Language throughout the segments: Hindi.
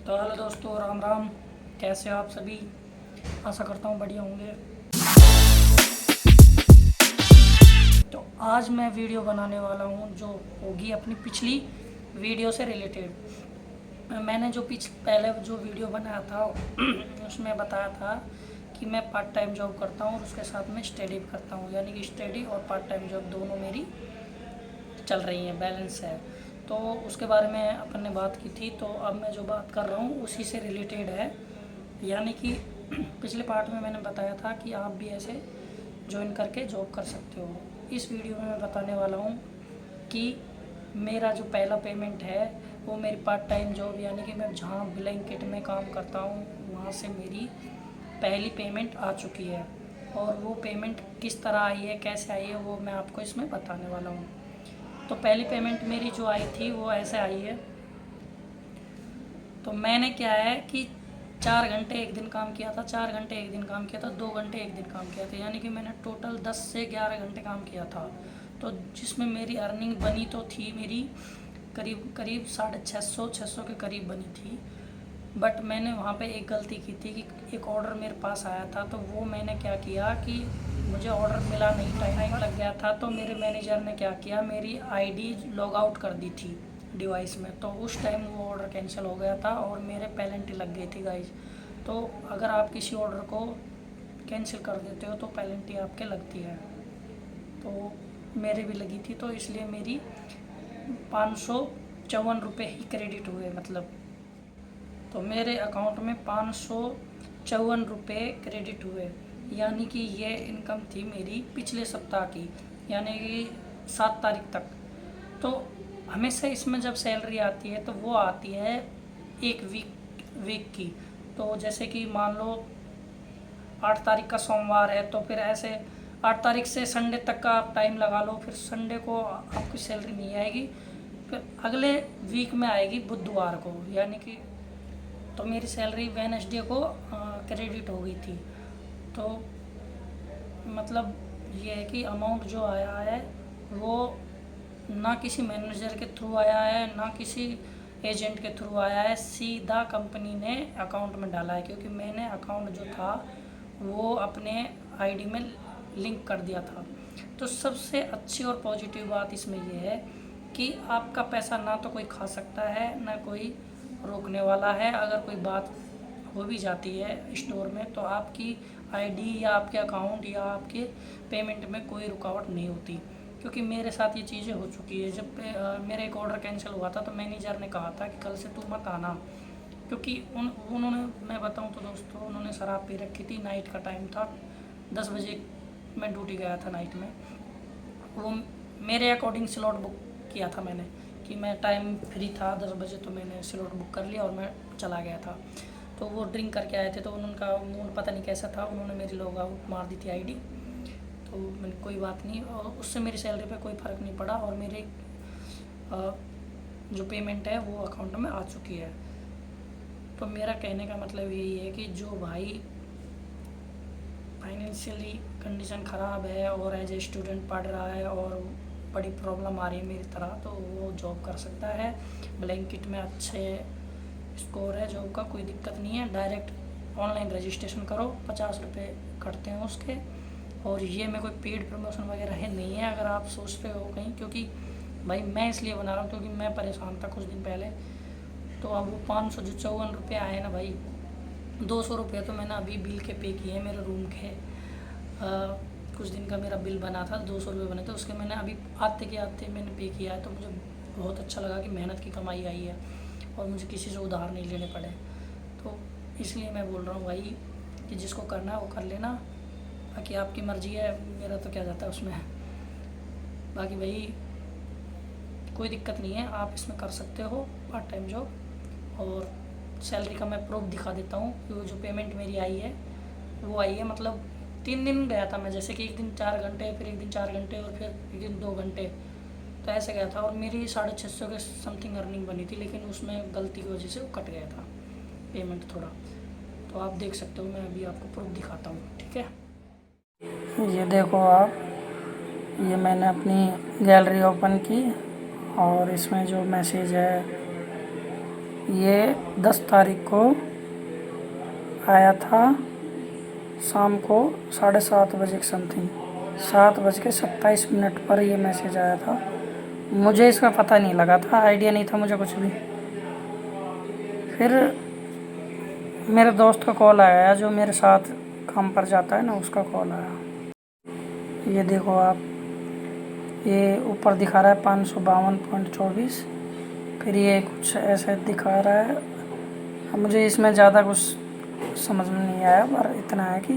तो हेलो दोस्तों, राम राम। कैसे हो आप सभी? आशा करता हूँ बढ़िया होंगे। तो आज मैं वीडियो बनाने वाला हूँ जो होगी अपनी पिछली वीडियो से रिलेटेड। मैंने जो पहले जो वीडियो बनाया था उसमें बताया था कि मैं पार्ट टाइम जॉब करता हूँ और उसके साथ में स्टडी भी करता हूँ, यानी कि स्टडी और पार्ट टाइम जॉब दोनों मेरी चल रही हैं, बैलेंस है। तो उसके बारे में अपन ने बात की थी। तो अब मैं जो बात कर रहा हूँ उसी से रिलेटेड है, यानी कि पिछले पार्ट में मैंने बताया था कि आप भी ऐसे ज्वाइन करके जॉब कर सकते हो। इस वीडियो में मैं बताने वाला हूँ कि मेरा जो पहला पेमेंट है वो मेरी पार्ट टाइम जॉब, यानी कि मैं जहाँ ब्लैंकेट में काम करता हूँ वहाँ से मेरी पहली पेमेंट आ चुकी है। और वो पेमेंट किस तरह आई है, कैसे आई है, वो मैं आपको इसमें बताने वाला हूँ। तो पहली पेमेंट मेरी जो आई थी वो ऐसे आई है। तो मैंने क्या है कि 4 घंटे एक दिन काम किया था, 4 घंटे एक दिन काम किया था, 2 घंटे एक दिन काम किया था, यानी कि मैंने टोटल 10 से 11 घंटे काम किया था। तो जिसमें मेरी अर्निंग बनी तो थी मेरी करीब करीब 650 के करीब बनी थी। बट मैंने वहाँ पे एक गलती की थी कि एक ऑर्डर मेरे पास आया था, तो वो मैंने क्या किया कि मुझे ऑर्डर मिला नहीं, टाइम लग गया था। तो मेरे मैनेजर ने क्या किया, मेरी आईडी लॉग आउट कर दी थी डिवाइस में। तो उस टाइम वो ऑर्डर कैंसिल हो गया था और मेरे पेनल्टी लग गई थी गाइज। तो अगर आप किसी ऑर्डर को कैंसिल कर देते हो तो पेनल्टी आपके लगती है। तो मेरे भी लगी थी, तो इसलिए मेरी 554 रुपये ही क्रेडिट हुए, मतलब तो मेरे अकाउंट में 554 रुपये क्रेडिट हुए। यानी कि ये इनकम थी मेरी पिछले सप्ताह की, यानी कि 7 तारीख तक। तो हमेशा इसमें जब सैलरी आती है तो वो आती है एक वीक की। तो जैसे कि मान लो 8 तारीख का सोमवार है, तो फिर ऐसे 8 तारीख से संडे तक का आप टाइम लगा लो, फिर संडे को आपकी सैलरी नहीं आएगी, फिर अगले वीक में आएगी बुधवार को, यानी कि तो मेरी सैलरी वेडनेसडे को क्रेडिट हो गई थी। तो मतलब ये है कि अमाउंट जो आया है वो ना किसी मैनेजर के थ्रू आया है ना किसी एजेंट के थ्रू आया है, सीधा कंपनी ने अकाउंट में डाला है, क्योंकि मैंने अकाउंट जो था वो अपने आईडी में लिंक कर दिया था। तो सबसे अच्छी और पॉजिटिव बात इसमें ये है कि आपका पैसा ना तो कोई खा सकता है ना कोई रोकने वाला है। अगर कोई बात हो भी जाती है स्टोर में तो आपकी आईडी या आपके अकाउंट या आपके पेमेंट में कोई रुकावट नहीं होती, क्योंकि मेरे साथ ये चीज़ें हो चुकी है। जब मेरा एक ऑर्डर कैंसिल हुआ था तो मैनेजर ने कहा था कि कल से तू मत आना, क्योंकि उन्होंने, मैं बताऊं तो दोस्तों, उन्होंने शराब पी रखी थी। नाइट का टाइम था, 10 बजे मैं ड्यूटी गया था नाइट में। वो मेरे अकॉर्डिंग स्लॉट बुक किया था मैंने कि मैं टाइम फ्री था 10 बजे, तो मैंने स्लॉट बुक कर लिया और मैं चला गया था। तो वो ड्रिंक करके आए थे, तो उनका मूड पता नहीं कैसा था, उन्होंने मेरी लॉग आउट मार दी थी आईडी। तो मैंने कोई बात नहीं, और उससे मेरी सैलरी पे कोई फ़र्क नहीं पड़ा और मेरे जो पेमेंट है वो अकाउंट में आ चुकी है। तो मेरा कहने का मतलब यही है कि जो भाई फाइनेंशियली कंडीशन ख़राब है और एज ए स्टूडेंट पढ़ रहा है और बड़ी प्रॉब्लम आ रही है मेरी तरह, तो वो जॉब कर सकता है। ब्लैंकेट में अच्छे स्कोर है जॉब का, कोई दिक्कत नहीं है। डायरेक्ट ऑनलाइन रजिस्ट्रेशन करो, 50 रुपये कटते हैं उसके। और ये में कोई पेड प्रमोशन वगैरह है नहीं है, अगर आप सोच रहे हो कहीं, क्योंकि भाई मैं इसलिए बना रहा हूँ क्योंकि मैं परेशान था कुछ दिन पहले। तो अब वो 554 रुपये आए ना भाई, 200 रुपये तो मैंने अभी बिल के पे किए हैं मेरे रूम के। कुछ दिन का मेरा बिल बना था, 200 रुपये बने थे, उसके मैंने अभी आते के आते मैंने पे किया है। तो मुझे बहुत अच्छा लगा कि मेहनत की कमाई आई है और मुझे किसी से उधार नहीं लेने पड़े। तो इसलिए मैं बोल रहा हूँ भाई कि जिसको करना है वो कर लेना, बाकी आपकी मर्ज़ी है, मेरा तो क्या जाता है उसमें। बाकी भाई कोई दिक्कत नहीं है, आप इसमें कर सकते हो पार्ट टाइम जॉब। और सैलरी का मैं प्रूफ दिखा देता हूँ कि वो जो पेमेंट मेरी आई है वो आई है। मतलब 3 दिन गया था मैं, जैसे कि एक दिन 4 घंटे, फिर एक दिन 4 घंटे और फिर एक दिन 2 घंटे, तो ऐसे गया था। और मेरी 650 के समथिंग अर्निंग बनी थी, लेकिन उसमें गलती की वजह से वो कट गया था पेमेंट थोड़ा। तो आप देख सकते हो, मैं अभी आपको प्रूफ दिखाता हूँ, ठीक है। ये देखो आप, ये मैंने अपनी गैलरी ओपन की और इसमें जो मैसेज है ये 10 तारीख को आया था, शाम को 7:30 बजे के समथिंग, 7:27 पर ये मैसेज आया था। मुझे इसका पता नहीं लगा था, आइडिया नहीं था मुझे कुछ भी। फिर मेरे दोस्त का कॉल आया, जो मेरे साथ काम पर जाता है ना, उसका कॉल आया। ये देखो आप, ये ऊपर दिखा रहा है 552.24, फिर ये कुछ ऐसे दिखा रहा है। अब मुझे इसमें ज़्यादा कुछ समझ में नहीं आया, पर इतना है कि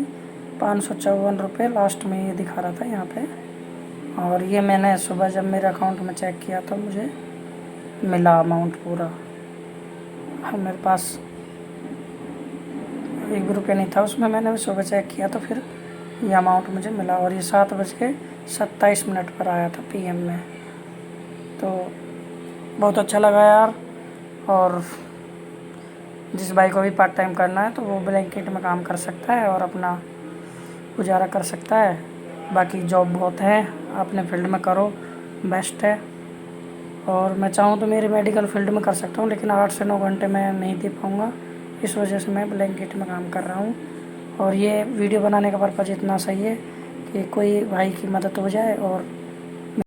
554 रुपये लास्ट में ये दिखा रहा था यहाँ पे। और ये मैंने सुबह जब मेरे अकाउंट में चेक किया तो मुझे मिला अमाउंट पूरा। हाँ, मेरे पास 1 भी रुपया नहीं था उसमें, मैंने सुबह चेक किया तो फिर ये अमाउंट मुझे मिला। और ये 7:27 पर आया था PM में। तो बहुत अच्छा लगा यार। और जिस भाई को भी पार्ट टाइम करना है तो वो ब्लैंकेट में काम कर सकता है और अपना गुजारा कर सकता है। बाकी जॉब बहुत है, अपने फील्ड में करो, बेस्ट है। और मैं चाहूँ तो मेरे मेडिकल फील्ड में कर सकता हूँ, लेकिन 8 से 9 घंटे मैं नहीं दे पाऊँगा, इस वजह से मैं ब्लैंकेट में काम कर रहा हूँ। और ये वीडियो बनाने का पर्पज़ इतना सही है कि कोई भाई की मदद हो जाए और